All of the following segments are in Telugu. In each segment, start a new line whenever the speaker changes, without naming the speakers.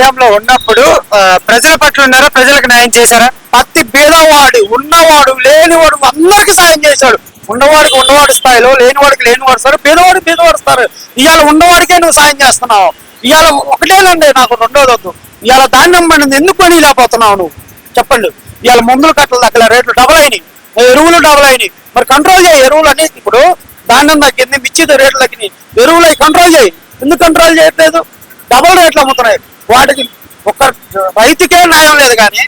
హయాంలో ఉన్నప్పుడు ప్రజల పట్ల ఉన్నారా? ప్రజలకు న్యాయం చేశారా?
ప్రతి పేదవాడు ఉన్నవాడు లేనివాడు అందరికి సాయం చేశాడు. ఉన్నవాడికి ఉన్నవాడి స్థాయిలో, లేనివాడికి లేనివాడు స్థాయి, పేదవాడు స్థాయి. ఇవాళ ఉన్నవాడికే నువ్వు సాయం చేస్తున్నావు. ఇవాళ ఒకటేనండి నాకు రెండోది వద్దు. ఇవాళ ధాన్యం పండింది ఎందుకు పని లేకపోతున్నావు నువ్వు చెప్పండి. ఇవాళ మందులు కట్టలు తగ్గల, రేట్లు డబల్ అయినాయి, ఎరువులు డబల్ అయినాయి. మరి కంట్రోల్ చేయి ఎరువులు అని. ఇప్పుడు ధాన్యం తగ్గింది, మిర్చి రేట్లు తగ్గినాయి, ఎరువులు అవి కంట్రోల్ చేయి. ఎందుకు కంట్రోల్ చేయట్లేదు? డబల్ రేట్లు అమ్ముతున్నాయి. వాటికి ఒక రైతుకే న్యాయం లేదు, కానీ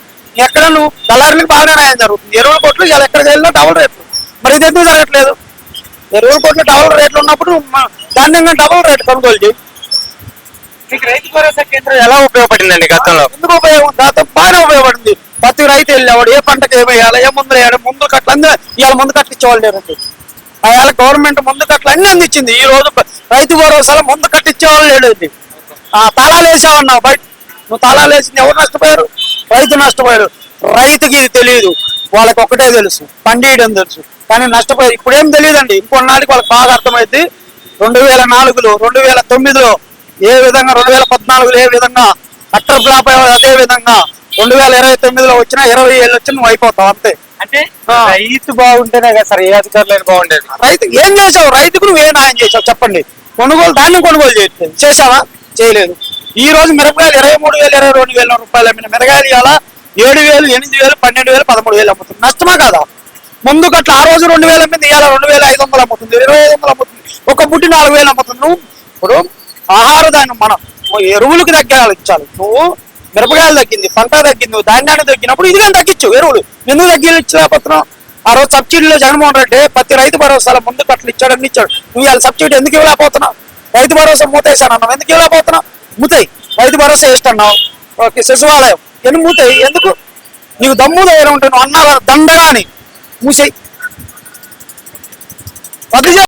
ఎక్కడ నువ్వు దళారులకు బాగా న్యాయం జరుగుతుంది. ఎరువుల కొట్లు ఇలా ఎక్కడికి వెళ్ళినా డబల్ రేట్లు. మరి ఇది ఎందుకు జరగట్లేదు? ఎరువుల కొట్లు డబల్ రేట్లు ఉన్నప్పుడు ధాన్యంగా డబల్ రేట్లు కొనుగోలు చేయి.
మీకు రైతు భరోసా కేంద్రం ఎలా ఉపయోగపడిందండి గతంలో?
ఎందుకు ఉపయోగం? దాంతో బాగానే ఉపయోగపడింది. ప్రతి రైతు వెళ్ళేవాడు ఏ పంటకు ఏమేయాలి, ఏ ముందు వేయాలి, ముందు కట్టలు అన్నీ ఇవాళ ముందు కట్టలు ఇచ్చేవాళ్ళు లేరండి. అవాళ గవర్నమెంట్ ముందు కట్టలు అన్ని అందించింది. ఈ రోజు రైతు భరోసాలో ముందు కట్టించేవాళ్ళు లేడండి. తాళాలు వేసావన్నావు బయట, నువ్వు తాళాలు వేసింది ఎవరు నష్టపోయారు? రైతు నష్టపోయారు. రైతుకి ఇది తెలియదు, వాళ్ళకి ఒకటే తెలుసు, పండియడం తెలుసు, కానీ నష్టపోయారు. ఇప్పుడు ఏం తెలియదండి. ఇంకొన్నాళ్ళకి వాళ్ళకి బాగా అర్థమైంది. 2004లో 2009లో ఏ విధంగా, 2014లో ఏ విధంగా అట్టర్ ఫ్లాప్ అదే విధంగా 2029లో వచ్చినా 20 ఏళ్ళు వచ్చి నువ్వు అయిపోతావు అంతే.
అంటే రైతు బాగుంటేనే కదా సార్ ఏ అధికారులు బాగుండేది.
రైతు ఏం చేసావు? రైతుకు నువ్వు ఏ న్యాయం చేసావు చెప్పండి. ధాన్యం కొనుగోలు చేయట్లేదు, చేసావా? చేయలేదు. ఈ రోజు మిరపకాయలు 23,000 22,000 రూపాయలు అమ్మిన మిరగాయలు ఇవాళ 7,000 8,000 12,000 13,000 అమ్ముతుంది. నష్టమా కాదా? ముందు గట్ల ఆ రోజు 2,000 అమ్మింది, ఇవాళ 2,500 అమ్ముతుంది, 2,500 అమ్ముతుంది. ఒక బుట్టి 4,000 అమ్ముతుంది. నువ్వు ఇప్పుడు ఆహార ధాన్యం మనం ఎరువులకు తగ్గాలి ఇచ్చాలి. నువ్వు మిరపకాయలు తగ్గింది, పంట తగ్గింది, నువ్వు ధాన్యాన్ని తగ్గినప్పుడు ఇది కానీ తగ్గించు. ఎరువులు ఎందుకు తగ్గించలేకపోతున్నావు? ఆ రోజు సబ్సిడీలో జగన్మోహన్ రెడ్డి ప్రతి రైతు భరోసాల ముందు కట్టలు ఇచ్చాడని ఇచ్చాడు. నువ్వు ఇవాళ సబ్సిడీ ఎందుకు ఇవ్వలేకపోతున్నావు? రైతు భరోసా మూతేసాను అన్నావు, ఎందుకు ఇవ్వలేకపోతున్నావు? మూతాయి. రైతు భరోసా వేస్తున్నావు, ఓకే, సచివాలయం ఎన్ని మూతాయి? ఎందుకు? నీకు దమ్ము ధైర్యం ఉంటే నువ్వు అన్నా దండగా అని మూసేయి.